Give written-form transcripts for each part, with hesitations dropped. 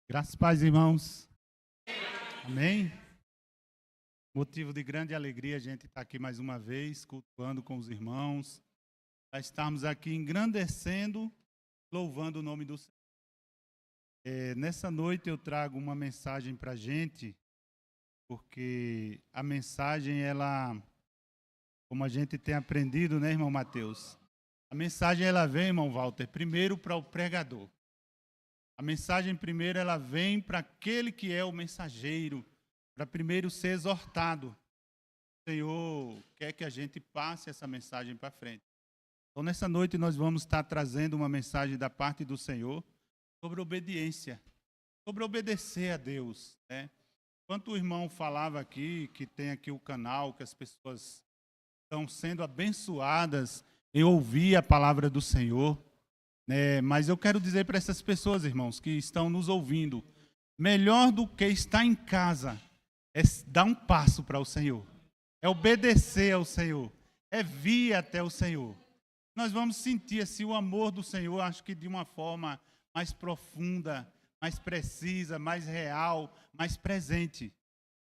Graças e paz, irmãos. Amém? Motivo de grande alegria a gente estar aqui mais uma vez, cultuando com os irmãos, para estarmos aqui engrandecendo, louvando o nome do Senhor. Nessa noite eu trago uma mensagem para a gente, porque a mensagem, ela, como a gente tem aprendido, né, irmão Mateus? A mensagem, ela vem, irmão Walter, primeiro para o pregador. A mensagem primeiro, ela vem para aquele que é o mensageiro, para primeiro ser exortado. O Senhor quer que a gente passe essa mensagem para frente. Então, nessa noite, nós vamos estar trazendo uma mensagem da parte do Senhor sobre obediência, sobre obedecer a Deus, né? Enquanto o irmão falava aqui, que tem aqui o canal, que as pessoas estão sendo abençoadas em ouvir a palavra do Senhor, mas eu quero dizer para essas pessoas, irmãos, que estão nos ouvindo, melhor do que estar em casa é dar um passo para o Senhor, é obedecer ao Senhor, é vir até o Senhor. Nós vamos sentir assim, o amor do Senhor, acho que de uma forma mais profunda, mais precisa, mais real, mais presente.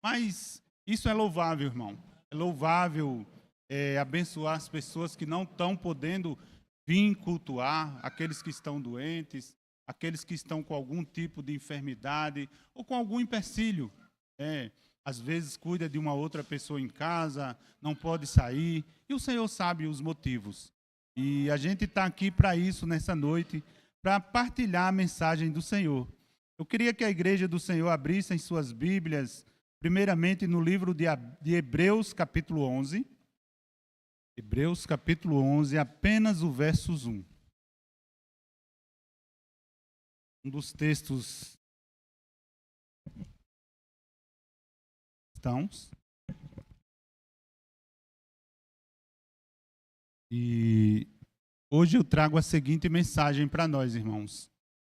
Mas isso é louvável, irmão. É louvável abençoar as pessoas que não estão podendo vir cultuar, aqueles que estão doentes, aqueles que estão com algum tipo de enfermidade ou com algum empecilho. Às vezes cuida de uma outra pessoa em casa, não pode sair, e o Senhor sabe os motivos. E a gente está aqui para isso nessa noite, para partilhar a mensagem do Senhor. Eu queria que a igreja do Senhor abrisse em suas Bíblias, primeiramente no livro de Hebreus, capítulo 11. Hebreus, capítulo 11, apenas o versos 1. Um dos textos cristãos. E hoje eu trago a seguinte mensagem para nós, irmãos.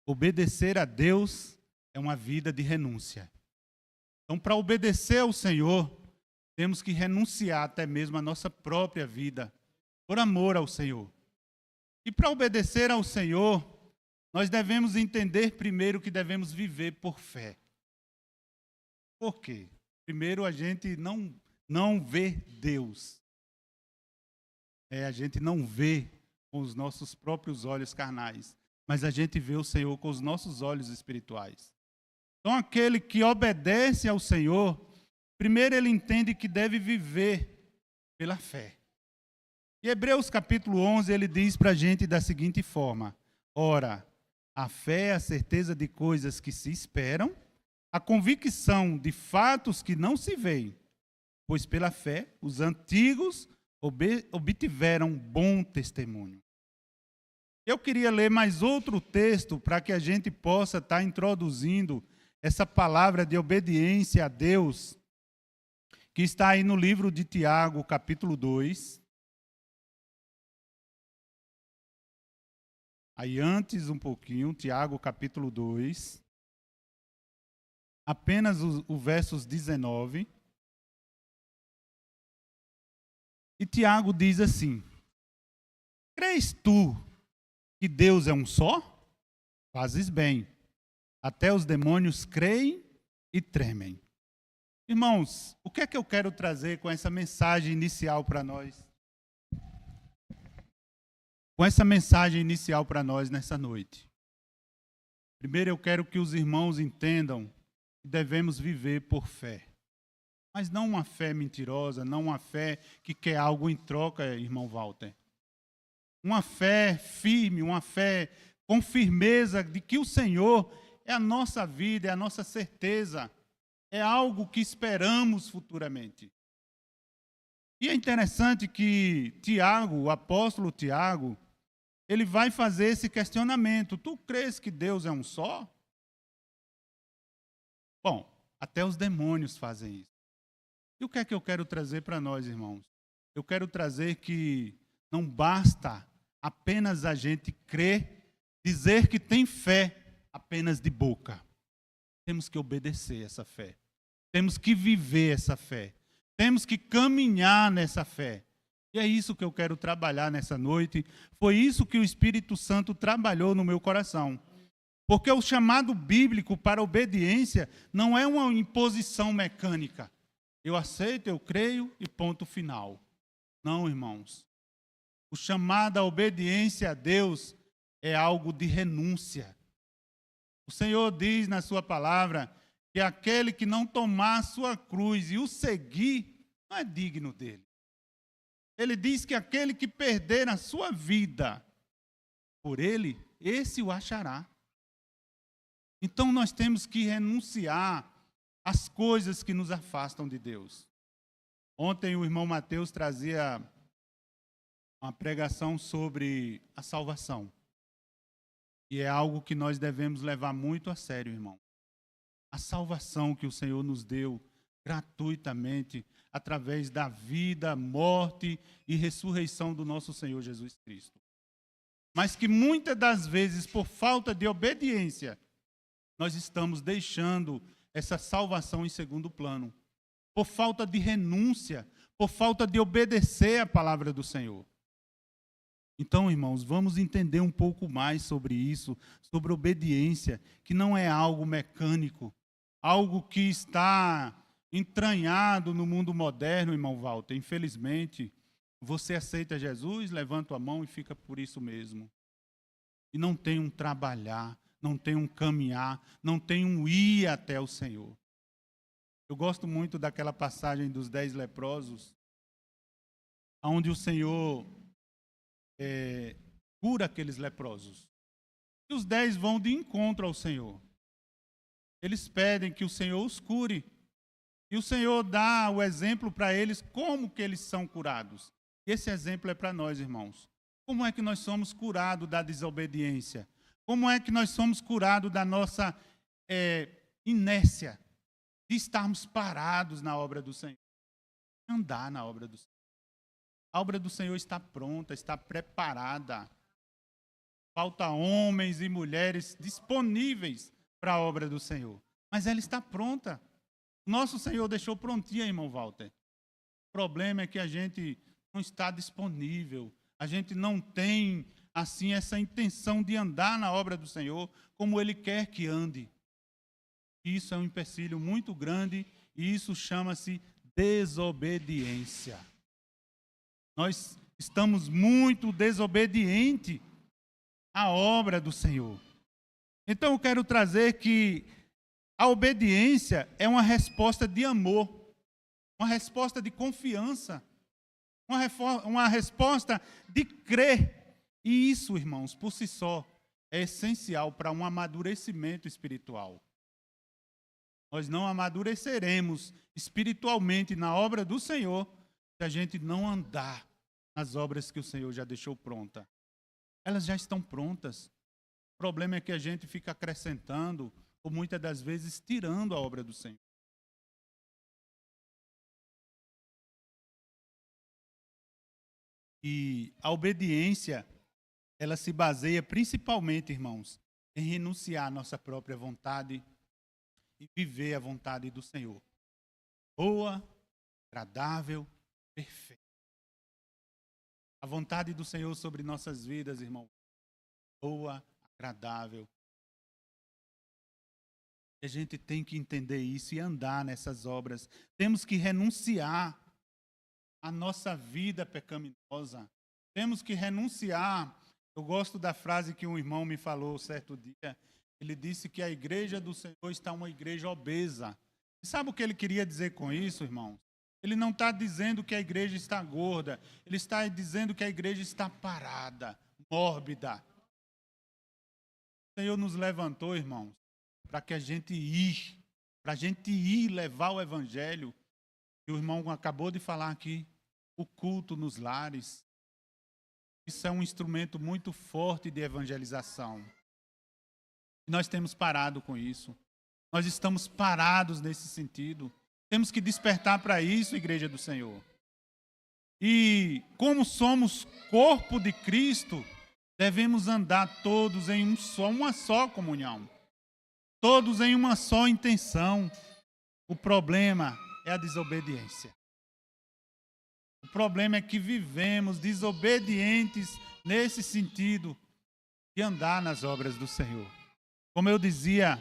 Obedecer a Deus é uma vida de renúncia. Então, para obedecer ao Senhor, temos que renunciar até mesmo à nossa própria vida, por amor ao Senhor. E para obedecer ao Senhor, nós devemos entender primeiro que devemos viver por fé. Por quê? Primeiro, a gente não vê Deus. A gente não vê com os nossos próprios olhos carnais, mas a gente vê o Senhor com os nossos olhos espirituais. Então, aquele que obedece ao Senhor, primeiro ele entende que deve viver pela fé. E Hebreus capítulo 11, ele diz para a gente da seguinte forma: ora, a fé é a certeza de coisas que se esperam, a convicção de fatos que não se veem, pois pela fé os antigos obtiveram bom testemunho. Eu queria ler mais outro texto para que a gente possa estar introduzindo essa palavra de obediência a Deus, que está aí no livro de Tiago, capítulo 2. Aí antes um pouquinho, Tiago, capítulo 2. Apenas o versos 19. E Tiago diz assim: crês tu que Deus é um só? Fazes bem. Até os demônios creem e tremem. Irmãos, o que é que eu quero trazer com essa mensagem inicial para nós? Com essa mensagem inicial para nós nessa noite. Primeiro eu quero que os irmãos entendam que devemos viver por fé. Mas não uma fé mentirosa, não uma fé que quer algo em troca, irmão Walter. Uma fé firme, uma fé com firmeza de que o Senhor é a nossa vida, é a nossa certeza. É algo que esperamos futuramente. E é interessante que Tiago, o apóstolo Tiago, ele vai fazer esse questionamento. Tu crês que Deus é um só? Bom, até os demônios fazem isso. E o que é que eu quero trazer para nós, irmãos? Eu quero trazer que não basta apenas a gente crer, dizer que tem fé apenas de boca. Temos que obedecer essa fé. Temos que viver essa fé. Temos que caminhar nessa fé. E é isso que eu quero trabalhar nessa noite. Foi isso que o Espírito Santo trabalhou no meu coração. Porque o chamado bíblico para a obediência não é uma imposição mecânica. Eu aceito, eu creio e ponto final. Não, irmãos. O chamado à obediência a Deus é algo de renúncia. O Senhor diz na sua palavra que aquele que não tomar a sua cruz e o seguir, não é digno dele. Ele diz que aquele que perder a sua vida por ele, esse o achará. Então nós temos que renunciar às coisas que nos afastam de Deus. Ontem o irmão Mateus trazia uma pregação sobre a salvação. E é algo que nós devemos levar muito a sério, irmão. A salvação que o Senhor nos deu gratuitamente através da vida, morte e ressurreição do nosso Senhor Jesus Cristo. Mas que muitas das vezes, por falta de obediência, nós estamos deixando essa salvação em segundo plano. Por falta de renúncia, por falta de obedecer à palavra do Senhor. Então, irmãos, vamos entender um pouco mais sobre isso, sobre obediência, que não é algo mecânico, algo que está entranhado no mundo moderno, irmão Walter. Infelizmente, você aceita Jesus, levanta a mão e fica por isso mesmo. E não tem um trabalhar, não tem um caminhar, não tem um ir até o Senhor. Eu gosto muito daquela passagem dos 10 leprosos, onde o Senhor cura aqueles leprosos. E os 10 vão de encontro ao Senhor. Eles pedem que o Senhor os cure. E o Senhor dá o exemplo para eles como que eles são curados. E esse exemplo é para nós, irmãos. Como é que nós somos curados da desobediência? Como é que nós somos curados da nossa inércia? De estarmos parados na obra do Senhor. Andar na obra do Senhor. A obra do Senhor está pronta, está preparada. Falta homens e mulheres disponíveis para a obra do Senhor. Mas ela está pronta. Nosso Senhor deixou prontinha, irmão Walter. O problema é que a gente não está disponível. A gente não tem, assim, essa intenção de andar na obra do Senhor como Ele quer que ande. Isso é um empecilho muito grande e isso chama-se desobediência. Nós estamos muito desobedientes à obra do Senhor. Então eu quero trazer que a obediência é uma resposta de amor, uma resposta de confiança, uma resposta de crer. E isso, irmãos, por si só, é essencial para um amadurecimento espiritual. Nós não amadureceremos espiritualmente na obra do Senhor se a gente não andar nas obras que o Senhor já deixou pronta. Elas já estão prontas. O problema é que a gente fica acrescentando, ou muitas das vezes tirando a obra do Senhor. E a obediência, ela se baseia principalmente, irmãos, em renunciar à nossa própria vontade e viver a vontade do Senhor. Boa, agradável, perfeita. A vontade do Senhor sobre nossas vidas, irmão. Boa, agradável. A gente tem que entender isso e andar nessas obras. Temos que renunciar à nossa vida pecaminosa. Temos que renunciar. Eu gosto da frase que um irmão me falou certo dia. Ele disse que a igreja do Senhor está uma igreja obesa. E sabe o que ele queria dizer com isso, irmão? Ele não está dizendo que a igreja está gorda. Ele está dizendo que a igreja está parada, mórbida. O Senhor nos levantou, irmãos, para que a gente ir levar o evangelho. E o irmão acabou de falar aqui, o culto nos lares. Isso é um instrumento muito forte de evangelização. Nós temos parado com isso. Nós estamos parados nesse sentido. Temos que despertar para isso, igreja do Senhor. E como somos corpo de Cristo, devemos andar todos em uma só comunhão. Todos em uma só intenção. O problema é a desobediência. O problema é que vivemos desobedientes nesse sentido de andar nas obras do Senhor. Como eu dizia,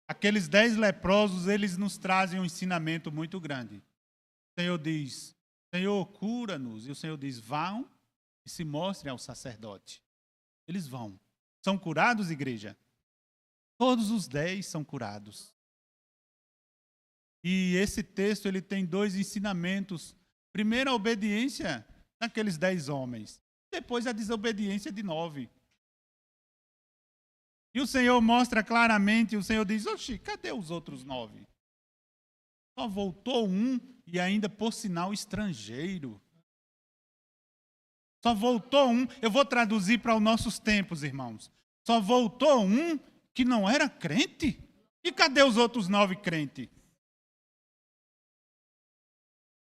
aqueles 10 leprosos, eles nos trazem um ensinamento muito grande. O Senhor diz, Senhor, cura-nos. E o Senhor diz, vão e se mostrem ao sacerdote. Eles vão. São curados, igreja? Todos os 10 são curados. E esse texto ele tem 2 ensinamentos. Primeiro, a obediência daqueles 10 homens. Depois, a desobediência de 9. E o Senhor mostra claramente, o Senhor diz, oxi, cadê os outros 9? Só voltou um e ainda, por sinal, estrangeiro. Só voltou um, eu vou traduzir para os nossos tempos, irmãos. Só voltou um que não era crente. E cadê os outros 9 crentes?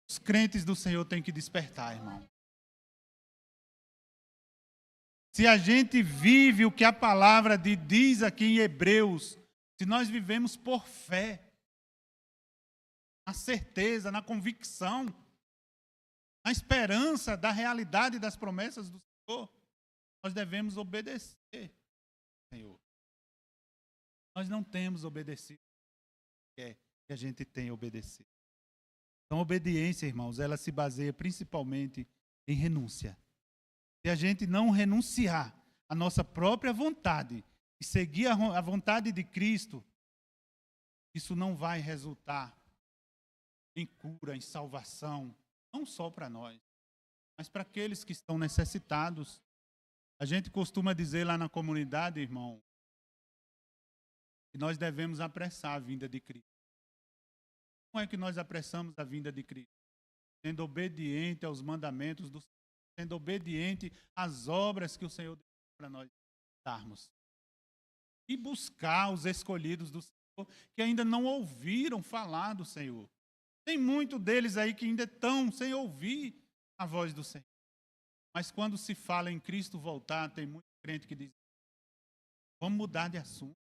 Os crentes do Senhor têm que despertar, irmão. Se a gente vive o que a palavra diz aqui em Hebreus, se nós vivemos por fé, na certeza, na convicção, na esperança da realidade das promessas do Senhor, nós devemos obedecer, Senhor. Nós não temos obedecido o que a gente tem obedecido. Então, obediência, irmãos, ela se baseia principalmente em renúncia. Se a gente não renunciar à nossa própria vontade e seguir a vontade de Cristo, isso não vai resultar em cura, em salvação, não só para nós, mas para aqueles que estão necessitados. A gente costuma dizer lá na comunidade, irmão, que nós devemos apressar a vinda de Cristo. Como é que nós apressamos a vinda de Cristo? Sendo obediente aos mandamentos do Senhor, sendo obediente às obras que o Senhor deu para nós darmos. E buscar os escolhidos do Senhor que ainda não ouviram falar do Senhor. Tem muito deles aí que ainda estão sem ouvir a voz do Senhor. Mas quando se fala em Cristo voltar, tem muito crente que diz, vamos mudar de assunto.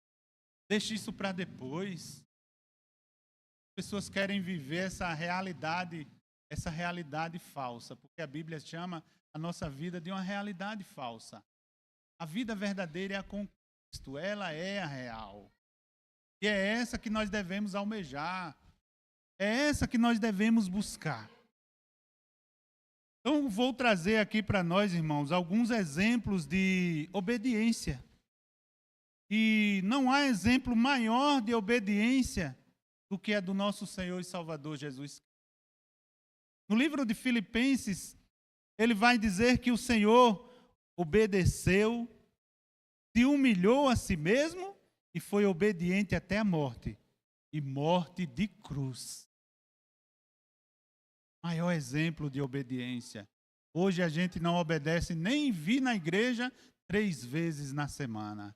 Deixe isso para depois. As pessoas querem viver essa realidade falsa, porque a Bíblia chama a nossa vida de uma realidade falsa. A vida verdadeira é a com Cristo, ela é a real. E é essa que nós devemos almejar. É essa que nós devemos buscar. Então, vou trazer aqui para nós, irmãos, alguns exemplos de obediência. E não há exemplo maior de obediência do que a do nosso Senhor e Salvador Jesus Cristo. No livro de Filipenses, ele vai dizer que o Senhor obedeceu, se humilhou a si mesmo e foi obediente até a morte, e morte de cruz. Maior exemplo de obediência. Hoje a gente não obedece nem vir na igreja 3 vezes na semana.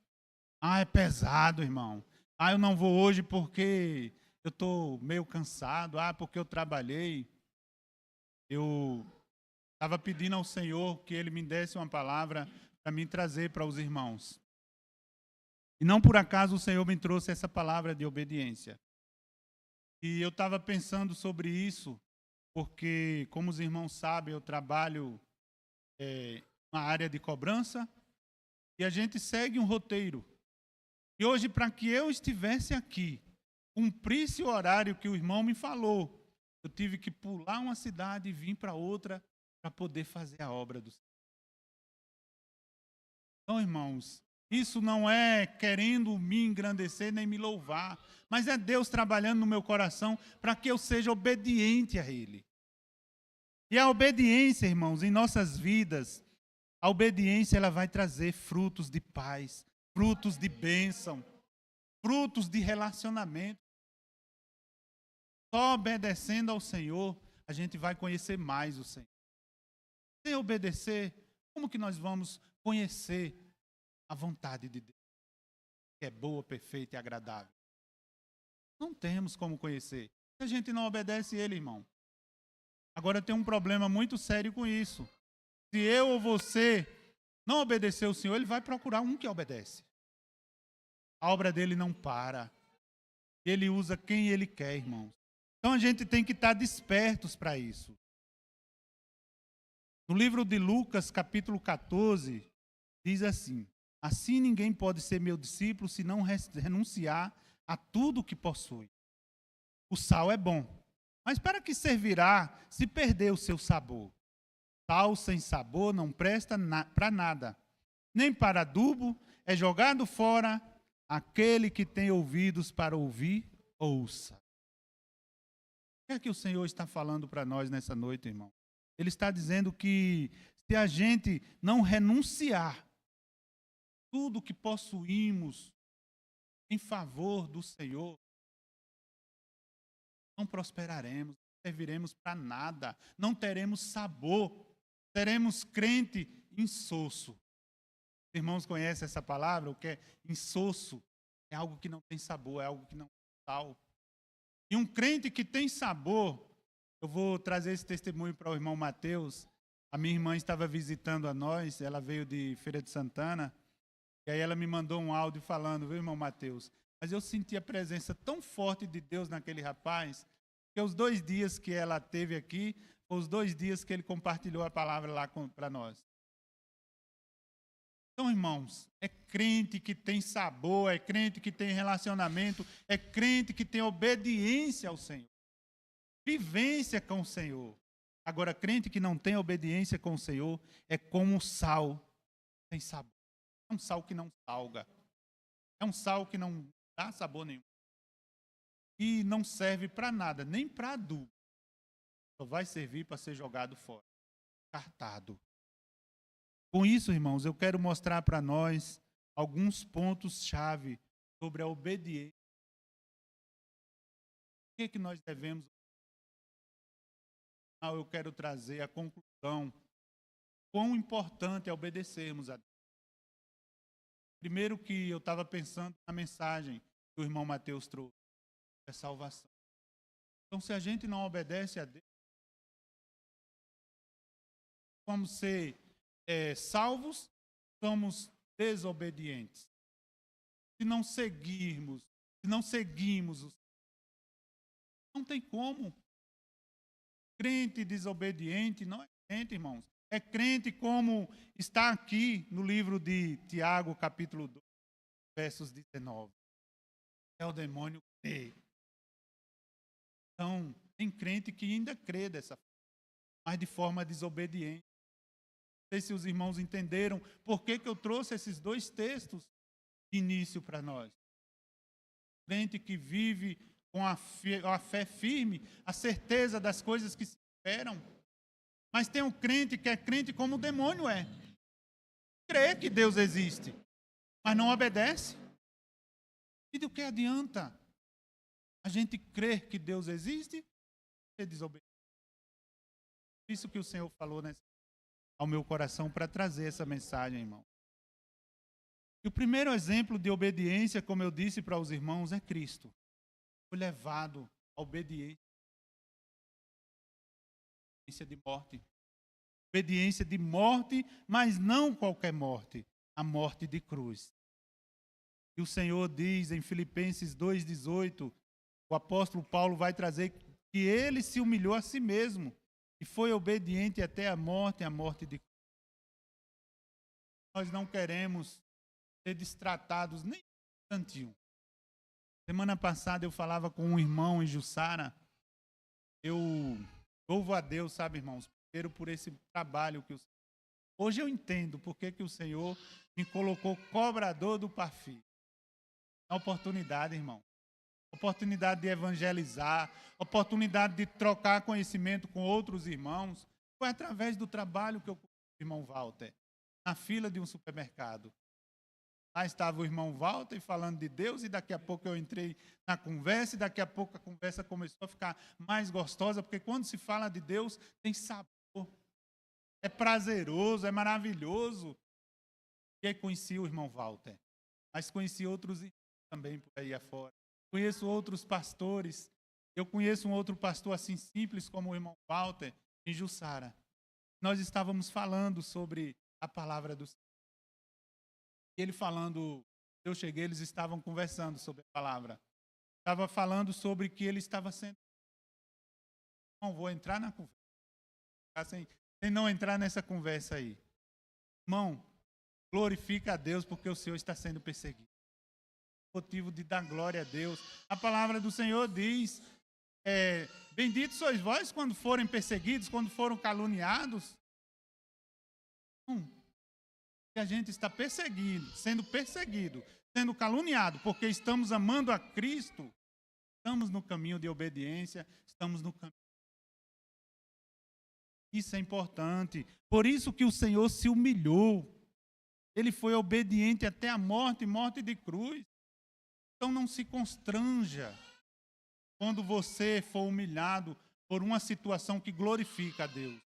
Ah, é pesado, irmão. Ah, eu não vou hoje porque eu estou meio cansado. Ah, porque eu trabalhei. Eu estava pedindo ao Senhor que Ele me desse uma palavra para me trazer para os irmãos. E não por acaso o Senhor me trouxe essa palavra de obediência. E eu estava pensando sobre isso, porque, como os irmãos sabem, eu trabalho na área de cobrança e a gente segue um roteiro. E hoje, para que eu estivesse aqui, cumprisse o horário que o irmão me falou, eu tive que pular uma cidade e vir para outra para poder fazer a obra do Senhor. Então, irmãos, isso não é querendo me engrandecer nem me louvar, mas é Deus trabalhando no meu coração para que eu seja obediente a Ele. E a obediência, irmãos, em nossas vidas, a obediência ela vai trazer frutos de paz, frutos de bênção, frutos de relacionamento. Só obedecendo ao Senhor, a gente vai conhecer mais o Senhor. Sem obedecer, como que nós vamos conhecer a vontade de Deus, que é boa, perfeita e agradável? Não temos como conhecer. Se a gente não obedece Ele, irmão. Agora tem um problema muito sério com isso. Se eu ou você não obedecer o Senhor, Ele vai procurar um que obedece. A obra dele não para. Ele usa quem Ele quer, irmãos. Então a gente tem que estar despertos para isso. No livro de Lucas, capítulo 14, diz assim, Assim ninguém pode ser meu discípulo se não renunciar a tudo que possui. O sal é bom, mas para que servirá se perder o seu sabor? Sal sem sabor não presta para nada, nem para adubo, é jogado fora. Aquele que tem ouvidos para ouvir, ouça. O que é que o Senhor está falando para nós nessa noite, irmão? Ele está dizendo que se a gente não renunciar tudo que possuímos em favor do Senhor, não prosperaremos, não serviremos para nada, não teremos sabor, seremos crente insosso. Irmãos, conhecem essa palavra? O que é insosso? É algo que não tem sabor, é algo que não tem sal. E um crente que tem sabor, eu vou trazer esse testemunho para o irmão Mateus. A minha irmã estava visitando a nós, ela veio de Feira de Santana, e aí ela me mandou um áudio falando, viu, irmão Mateus? Mas eu senti a presença tão forte de Deus naquele rapaz, que os 2 dias que ela teve aqui, foram os 2 dias que ele compartilhou a palavra lá para nós. Então, irmãos, é crente que tem sabor, é crente que tem relacionamento, é crente que tem obediência ao Senhor, vivência com o Senhor. Agora, crente que não tem obediência com o Senhor é como o sal sem sabor. É um sal que não salga, é um sal que não dá sabor nenhum. E não serve para nada, nem para adubo. Só vai servir para ser jogado fora, descartado. Com isso, irmãos, eu quero mostrar para nós alguns pontos-chave sobre a obediência. O que nós devemos? Eu quero trazer a conclusão. Quão importante é obedecermos a Deus. Primeiro que eu estava pensando na mensagem que o irmão Mateus trouxe, é salvação. Então, se a gente não obedece a Deus, vamos ser salvos, somos desobedientes. Se não seguimos, não tem como. Crente desobediente não é crente, irmãos. É crente como está aqui no livro de Tiago, capítulo 2, versos 19. É o demônio crer. Então, tem crente que ainda crê dessa forma, mas de forma desobediente. Não sei se os irmãos entenderam por que eu trouxe esses 2 textos de início para nós. Crente que vive com a fé firme, a certeza das coisas que se esperam. Mas tem um crente que é crente como o demônio é. Crê que Deus existe, mas não obedece. E do que adianta a gente crer que Deus existe e ser desobediente? Isso que o Senhor falou ao meu coração para trazer essa mensagem, irmão. E o primeiro exemplo de obediência, como eu disse para os irmãos, é Cristo. Foi levado à obediência de morte. Obediência de morte, mas não qualquer morte, a morte de cruz. E o Senhor diz em Filipenses 2,18, o apóstolo Paulo vai trazer que ele se humilhou a si mesmo e foi obediente até a morte de cruz. Nós não queremos ser destratados nem um instantinho. Semana passada eu falava com um irmão em Jussara. Eu louvo a Deus, sabe, irmãos, primeiro por esse trabalho que hoje eu entendo por que o Senhor me colocou cobrador do Parfi. É uma oportunidade, irmão. Oportunidade de evangelizar, oportunidade de trocar conhecimento com outros irmãos. Foi através do trabalho que eu conheci o irmão Walter, na fila de um supermercado. Lá estava o irmão Walter falando de Deus e daqui a pouco eu entrei na conversa e daqui a pouco a conversa começou a ficar mais gostosa, porque quando se fala de Deus tem sabor, é prazeroso, é maravilhoso. E aí conheci o irmão Walter, mas conheci outros também por aí afora. Conheço outros pastores. Eu conheço um outro pastor assim simples como o irmão Walter, em Jussara. Nós estávamos falando sobre a palavra do Senhor. E ele falando, eu cheguei, eles estavam conversando sobre a palavra. Estava falando sobre que ele estava sendo... Não vou entrar na conversa. Sem não entrar nessa conversa aí. Irmão, Glorifica a Deus porque o Senhor está sendo perseguido. Motivo de dar glória a Deus. A palavra do Senhor diz, benditos sois vós quando forem perseguidos, quando foram caluniados. Que a gente está sendo perseguido, sendo caluniado, porque estamos amando a Cristo, estamos no caminho de obediência, estamos no caminho. Isso é importante. Por isso que o Senhor se humilhou. Ele foi obediente até a morte, morte de cruz. Então não se constranja quando você for humilhado por uma situação que glorifica a Deus.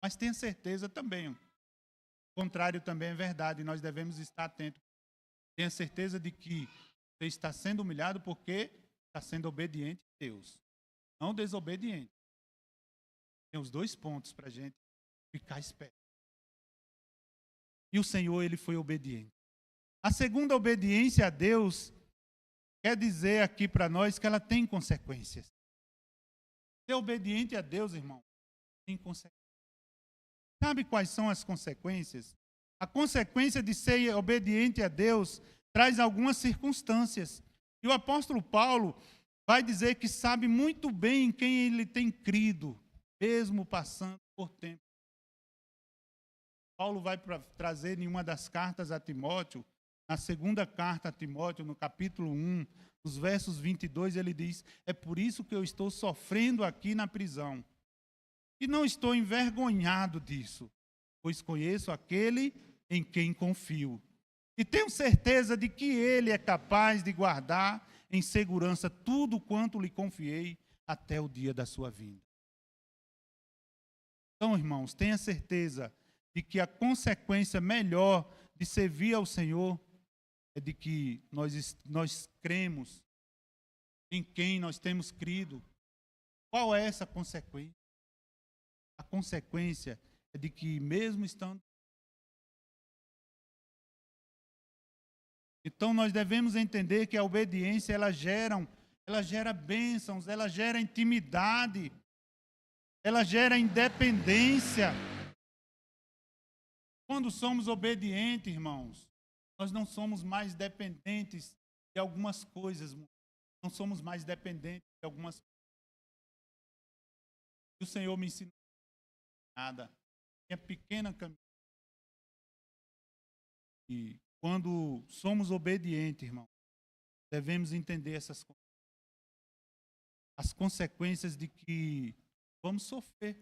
Mas tenha certeza também, o contrário também é verdade, nós devemos estar atentos. Tenha certeza de que você está sendo humilhado porque está sendo obediente a Deus, não desobediente. Tem os dois pontos para a gente ficar esperto. E o Senhor, ele foi obediente. A segunda obediência a Deus quer dizer aqui para nós que ela tem consequências. Ser obediente a Deus, irmão, tem consequências. Sabe quais são as consequências? A consequência de ser obediente a Deus traz algumas circunstâncias. E o apóstolo Paulo vai dizer que sabe muito bem em quem ele tem crido, mesmo passando por tempo. Paulo vai trazer em uma das cartas a Timóteo, na segunda carta a Timóteo, no capítulo 1, nos versos 22, ele diz, é por isso que eu estou sofrendo aqui na prisão. E não estou envergonhado disso, pois conheço aquele em quem confio. E tenho certeza de que ele é capaz de guardar em segurança tudo quanto lhe confiei até o dia da sua vinda. Então, irmãos, tenha certeza de que a consequência melhor de servir ao Senhor é de que nós cremos em quem nós temos crido. Qual é essa consequência? A consequência é de que mesmo estando... Então nós devemos entender que a obediência ela gera bênçãos, ela gera intimidade, ela gera independência. Quando somos obedientes, irmãos, nós não somos mais dependentes de algumas coisas, não somos mais dependentes de algumas coisas. O Senhor me ensinou nada, minha pequena caminhada. E quando somos obedientes, irmão, devemos entender essas coisas. As consequências de que vamos sofrer.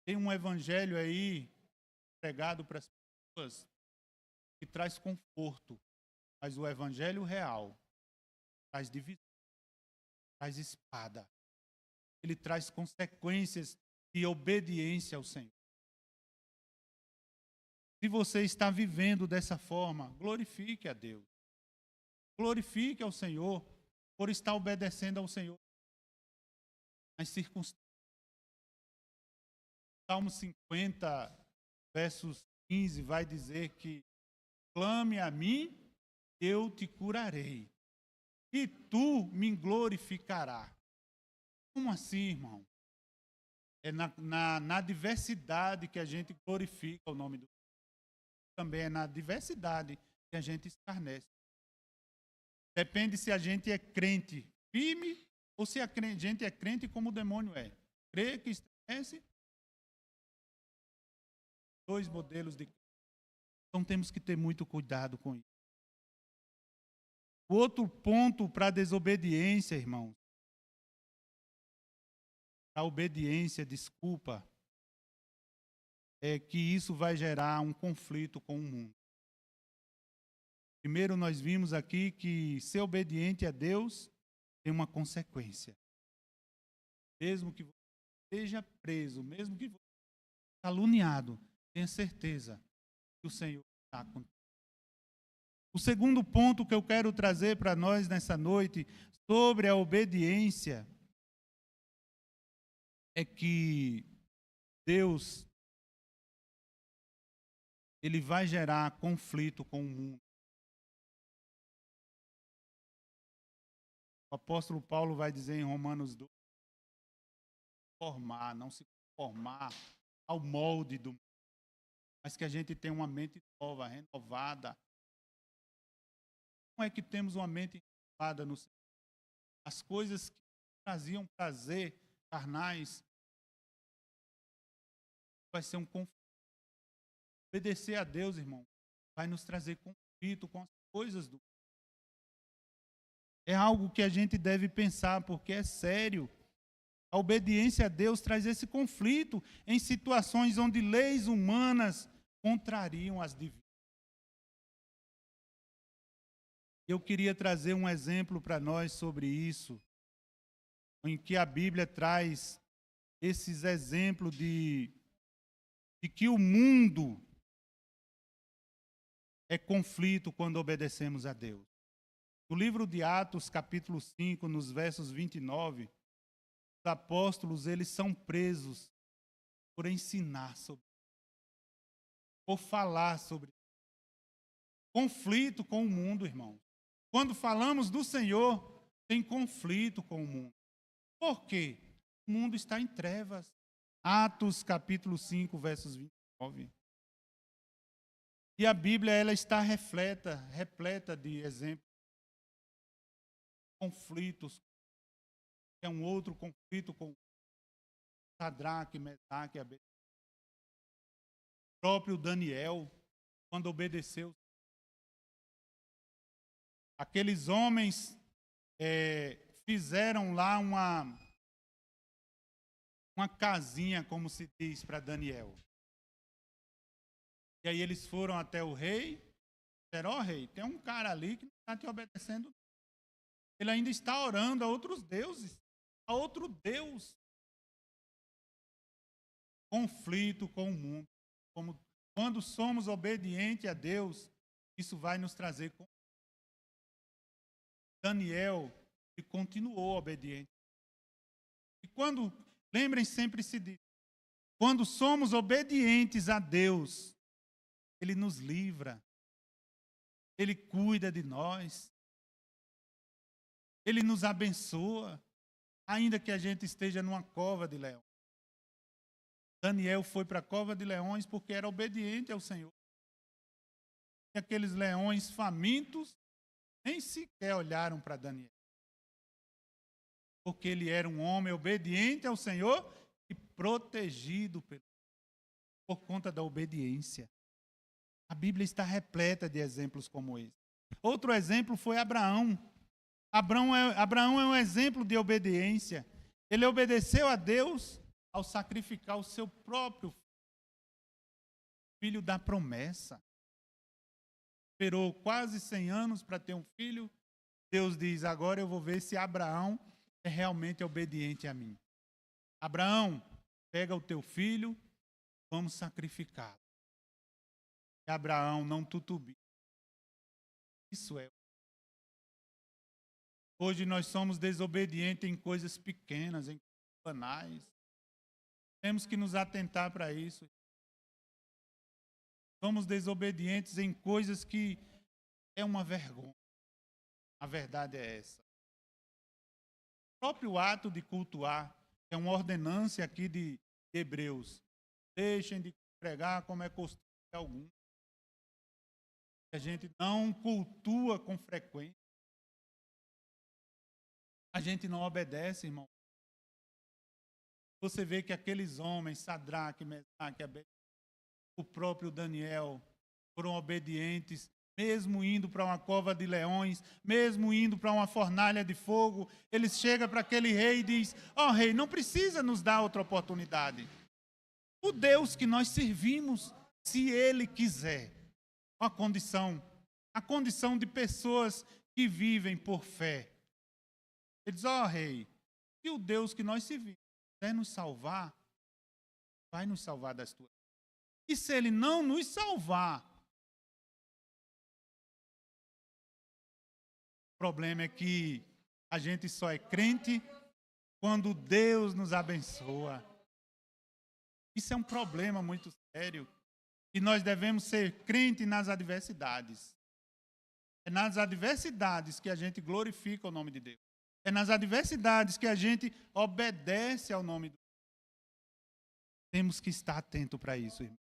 Tem um evangelho aí pregado para as pessoas que traz conforto, mas o evangelho real traz divisão, traz espada. Ele traz consequências de obediência ao Senhor. Se você está vivendo dessa forma, glorifique a Deus. Glorifique ao Senhor por estar obedecendo ao Senhor nas circunstâncias. Salmo 50, versos 15, vai dizer que clame a mim, eu te curarei, e tu me glorificarás. Como assim, irmão? É na diversidade que a gente glorifica o nome do Senhor. Também é na diversidade que a gente escarnece. Depende se a gente é crente firme ou se a gente é crente como o demônio é. Crê que escarnece. Dois modelos de... Então temos que ter muito cuidado com isso. O outro ponto para a desobediência, irmãos, a obediência, desculpa, é que isso vai gerar um conflito com o mundo. Primeiro, nós vimos aqui que ser obediente a Deus tem uma consequência. Mesmo que você esteja preso, mesmo que você esteja caluniado, tenha certeza que o Senhor está contigo. O segundo ponto que eu quero trazer para nós nessa noite sobre a obediência é que Deus, ele vai gerar conflito com o mundo. O apóstolo Paulo vai dizer em Romanos 2, não se conformar ao molde do mundo. mas que a gente tenha uma mente nova, renovada. Como é que temos uma mente renovada no Senhor? As coisas que traziam prazer carnais vai ser um conflito. Obedecer a Deus, irmão, vai nos trazer conflito com as coisas do mundo. É algo que a gente deve pensar, porque é sério. A obediência a Deus traz esse conflito em situações onde leis humanas contrariam as divinas. Eu queria trazer um exemplo para nós sobre isso, em que a Bíblia traz esses exemplos de que o mundo é conflito quando obedecemos a Deus. No livro de Atos, capítulo 5, nos versos 29, os apóstolos, eles são presos por ensinar sobre, por falar sobre conflito com o mundo, irmão. Quando falamos do Senhor, tem conflito com o mundo. Por quê? O mundo está em trevas. Atos, capítulo 5, versos 29. E a Bíblia, ela está repleta de exemplos. Conflitos. É um outro conflito com Sadraque, Mesaque e Abednego. O próprio Daniel, quando obedeceu. Aqueles homens fizeram lá uma casinha, como se diz, para Daniel. E aí eles foram até o rei, disseram: ó rei, tem um cara ali que não está te obedecendo. Ele ainda está orando a outros deuses, a outro Deus. Conflito com o mundo. Quando somos obedientes a Deus, isso vai nos trazer conflito. Daniel, ele continuou obediente. E lembrem sempre-se disso, quando somos obedientes a Deus, Ele nos livra, Ele cuida de nós, Ele nos abençoa, ainda que a gente esteja numa cova de leões. Daniel foi para a cova de leões porque era obediente ao Senhor. E aqueles leões famintos nem sequer olharam para Daniel. Porque ele era um homem obediente ao Senhor e protegido por conta da obediência. A Bíblia está repleta de exemplos como esse. Outro exemplo foi Abraão. Abraão é um exemplo de obediência. Ele obedeceu a Deus ao sacrificar o seu próprio filho da promessa. Esperou quase 100 anos para ter um filho. Deus diz: agora eu vou ver se Abraão é realmente obediente a mim. Abraão, pega o teu filho, vamos sacrificá-lo. E Abraão não tutubia. Isso é. Hoje nós somos desobedientes em coisas pequenas, em coisas banais. Temos que nos atentar para isso. Somos desobedientes em coisas que é uma vergonha. A verdade é essa. O próprio ato de cultuar é uma ordenância aqui de Hebreus. Deixem de pregar como é costume de alguns. A gente não cultua com frequência. A gente não obedece, irmão. Você vê que aqueles homens, Sadraque, Mesaque, Abednego, o próprio Daniel, foram obedientes, mesmo indo para uma cova de leões, mesmo indo para uma fornalha de fogo. Eles chegam para aquele rei e diz: ó rei, não precisa nos dar outra oportunidade. O Deus que nós servimos, se Ele quiser, a condição de pessoas que vivem por fé. Ele diz: ó rei, se o Deus que nós servimos quiser nos salvar, vai nos salvar das tuas. E se Ele não nos salvar, o problema é que a gente só é crente quando Deus nos abençoa. Isso é um problema muito sério. E nós devemos ser crentes nas adversidades. É nas adversidades que a gente glorifica o nome de Deus. É nas adversidades que a gente obedece ao nome de Deus. Temos que estar atento para isso, irmão.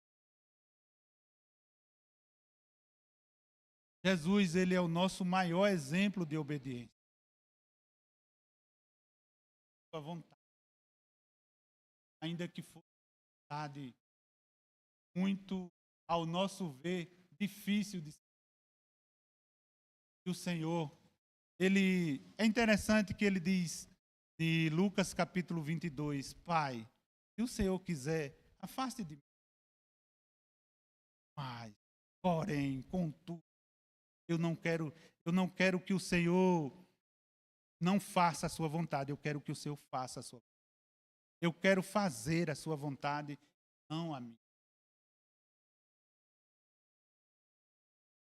Jesus, ele é o nosso maior exemplo de obediência. Sua vontade. Ainda que for vontade muito, ao nosso ver, difícil de ser. E o Senhor, é interessante que ele diz, em Lucas capítulo 22, Pai, se o Senhor quiser, afaste de mim. Mas, porém, contudo, eu não quero que o Senhor não faça a sua vontade, eu quero que o Senhor faça a sua vontade. Eu quero fazer a sua vontade, não a minha.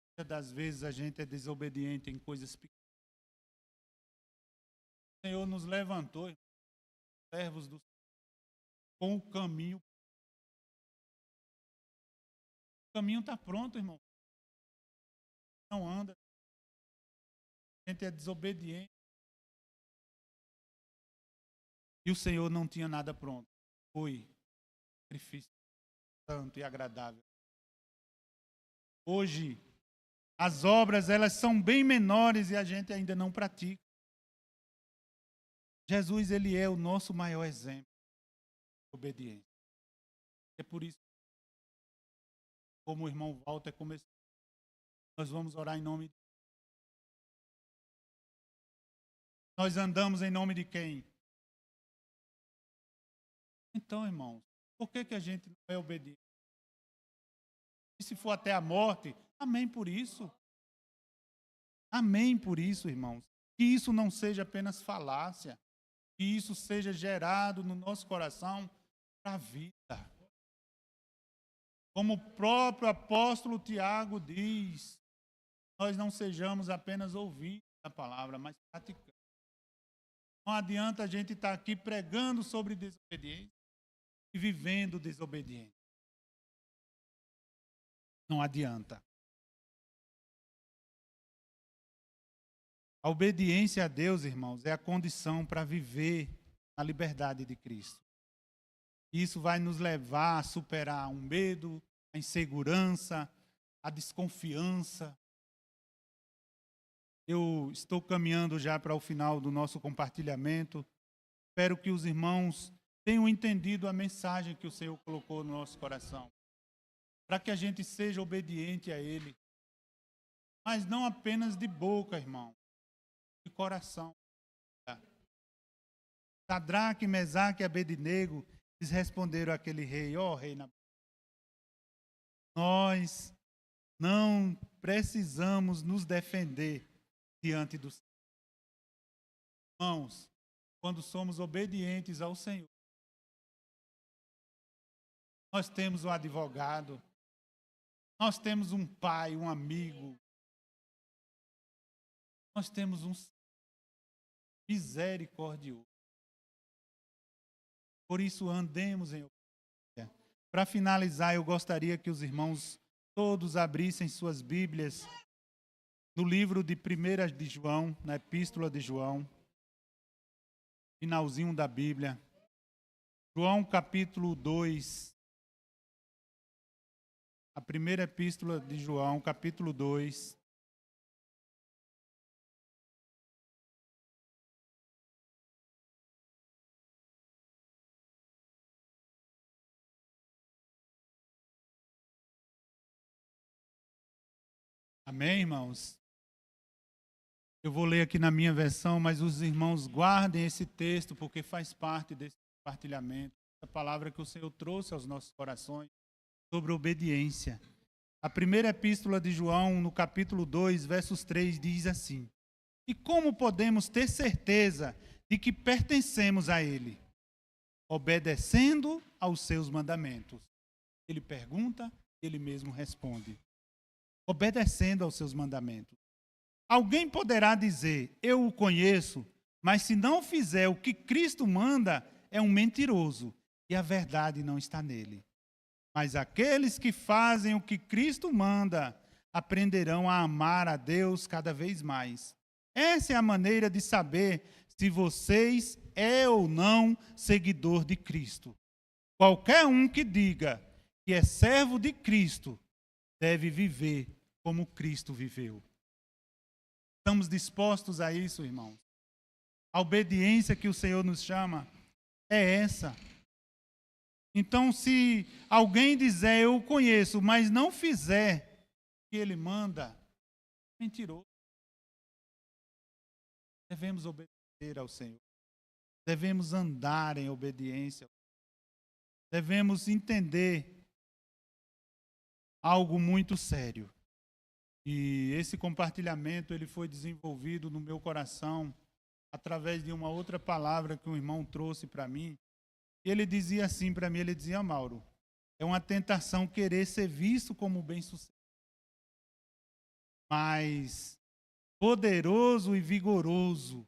Muitas das vezes a gente é desobediente em coisas pequenas. O Senhor nos levantou, servos do Senhor, com o caminho. O caminho está pronto, irmão. Não anda. A gente é desobediente. E o Senhor não tinha nada pronto. Foi sacrifício santo e agradável. Hoje, as obras, elas são bem menores e a gente ainda não pratica. Jesus, ele é o nosso maior exemplo de obediência. É por isso, como o irmão Walter começou, nós vamos orar em nome de Deus. Nós andamos em nome de quem? Então, irmãos, por que a gente não é obediente? E se for até a morte, amém por isso. Amém por isso, irmãos. Que isso não seja apenas falácia. Que isso seja gerado no nosso coração para a vida. Como o próprio apóstolo Tiago diz, nós não sejamos apenas ouvintes da palavra, mas praticando. Não adianta a gente estar aqui pregando sobre desobediência e vivendo desobediente. Não adianta. A obediência a Deus, irmãos, é a condição para viver na liberdade de Cristo. Isso vai nos levar a superar o medo, a insegurança, a desconfiança. Eu estou caminhando já para o final do nosso compartilhamento. Espero que os irmãos tenham entendido a mensagem que o Senhor colocou no nosso coração. Para que a gente seja obediente a Ele. Mas não apenas de boca, irmão. De coração. Sadraque, Mesaque e Abednego, eles responderam àquele rei, rei Nabucodonosor, nós não precisamos nos defender diante do Senhor. Irmãos, quando somos obedientes ao Senhor, nós temos um advogado, nós temos um pai, um amigo, nós temos um misericordioso. Por isso, andemos em obediência. Para finalizar, eu gostaria que os irmãos todos abrissem suas Bíblias no livro de 1 de João, na Epístola de João, finalzinho da Bíblia. João capítulo 2. A primeira Epístola de João, capítulo 2. Amém, irmãos? Eu vou ler aqui na minha versão, mas os irmãos guardem esse texto, porque faz parte desse compartilhamento. A palavra que o Senhor trouxe aos nossos corações sobre obediência. A primeira epístola de João, no capítulo 2, versos 3, diz assim: E como podemos ter certeza de que pertencemos a Ele? Obedecendo aos seus mandamentos. Ele pergunta, ele mesmo responde. Obedecendo aos seus mandamentos. Alguém poderá dizer, eu o conheço, mas se não fizer o que Cristo manda, é um mentiroso, e a verdade não está nele. Mas aqueles que fazem o que Cristo manda, aprenderão a amar a Deus cada vez mais. Essa é a maneira de saber se vocês é ou não seguidor de Cristo. Qualquer um que diga que é servo de Cristo, deve viver como Cristo viveu. Estamos dispostos a isso, irmãos? A obediência que o Senhor nos chama é essa. Então, se alguém dizer, eu o conheço, mas não fizer o que ele manda, mentiroso. Devemos obedecer ao Senhor. Devemos andar em obediência. Devemos entender algo muito sério. E esse compartilhamento ele foi desenvolvido no meu coração através de uma outra palavra que um irmão trouxe para mim. E ele dizia assim para mim, ele dizia, Mauro, é uma tentação querer ser visto como bem-sucedido, mas poderoso e vigoroso.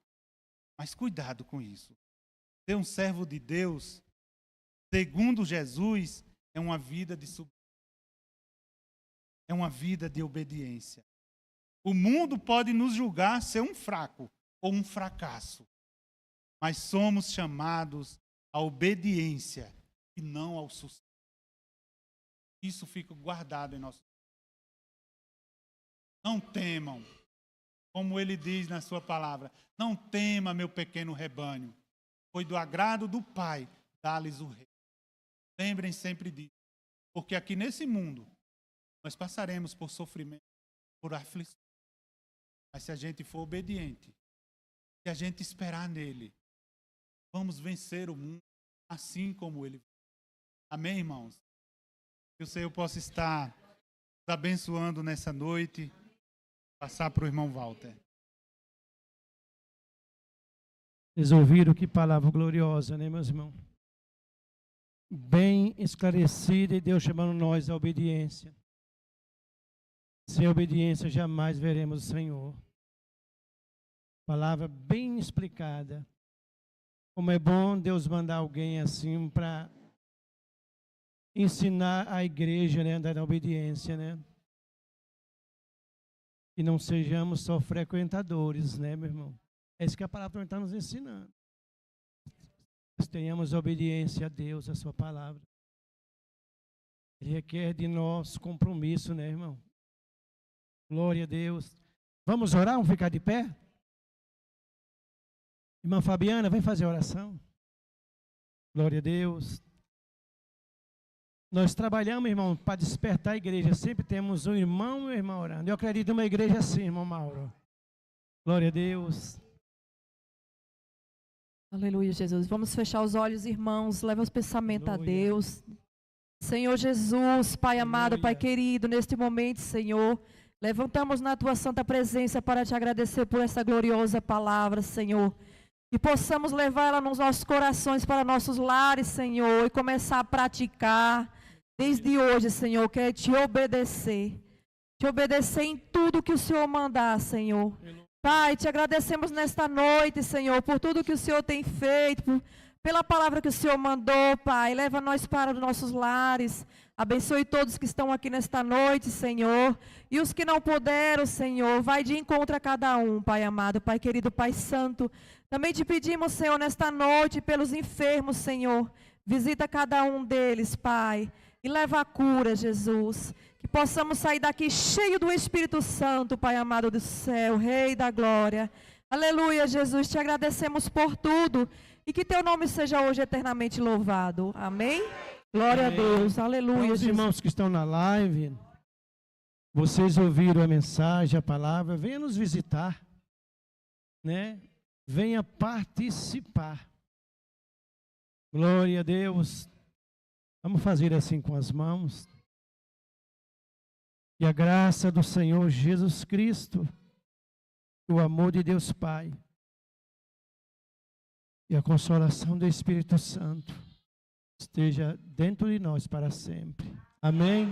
Mas cuidado com isso. Ser um servo de Deus, segundo Jesus, é uma vida de submissão. É uma vida de obediência. O mundo pode nos julgar ser um fraco ou um fracasso, mas somos chamados à obediência e não ao sucesso. Isso fica guardado em nosso coração. Não temam, como ele diz na sua palavra, não tema, meu pequeno rebanho, foi do agrado do Pai dar-lhes o reino. Lembrem sempre disso, porque aqui nesse mundo nós passaremos por sofrimento, por aflição. Mas se a gente for obediente, se a gente esperar nele, vamos vencer o mundo assim como ele. Amém, irmãos? Que o Senhor possa estar nos abençoando nessa noite. Passar para o irmão Walter. Vocês ouviram que palavra gloriosa, né, meus irmãos? Bem esclarecida e Deus chamando nós à obediência. Sem obediência jamais veremos o Senhor. Palavra bem explicada. Como é bom Deus mandar alguém assim para ensinar a igreja, né, a andar na obediência, né? E não sejamos só frequentadores, né, meu irmão? É isso que a palavra está nos ensinando. Nós tenhamos obediência a Deus, a sua palavra. Ele requer de nós compromisso, né, irmão? Glória a Deus. Vamos orar? Vamos ficar de pé? Irmã Fabiana, vem fazer a oração. Glória a Deus. Nós trabalhamos, irmão, para despertar a igreja. Sempre temos um irmão e uma irmã orando. Eu acredito numa igreja assim, irmão Mauro. Glória a Deus. Aleluia, Jesus. Vamos fechar os olhos, irmãos. Leva os pensamentos a Deus. Senhor Jesus, Pai amado, Pai querido, neste momento, Senhor, levantamos na Tua santa presença para Te agradecer por essa gloriosa palavra, Senhor. E possamos levar ela nos nossos corações, para nossos lares, Senhor, e começar a praticar desde hoje, Senhor, que é Te obedecer em tudo que o Senhor mandar, Senhor. Pai, Te agradecemos nesta noite, Senhor, por tudo que o Senhor tem feito, pela palavra que o Senhor mandou, Pai. Leva nós para os nossos lares. Abençoe todos que estão aqui nesta noite, Senhor. E os que não puderam, Senhor, vai de encontro a cada um, Pai amado, Pai querido, Pai santo. Também Te pedimos, Senhor, nesta noite, pelos enfermos, Senhor. Visita cada um deles, Pai. E leva a cura, Jesus. Que possamos sair daqui cheio do Espírito Santo, Pai amado do céu, Rei da glória. Aleluia, Jesus. Te agradecemos por tudo. E que Teu nome seja hoje eternamente louvado. Amém? Glória a Deus. Aleluia, Os irmãos que estão na live, vocês ouviram a mensagem, a palavra, venha nos visitar, né? Venha participar. Glória a Deus. Vamos fazer assim com as mãos. E a graça do Senhor Jesus Cristo, o amor de Deus Pai e a consolação do Espírito Santo esteja dentro de nós para sempre. Amém?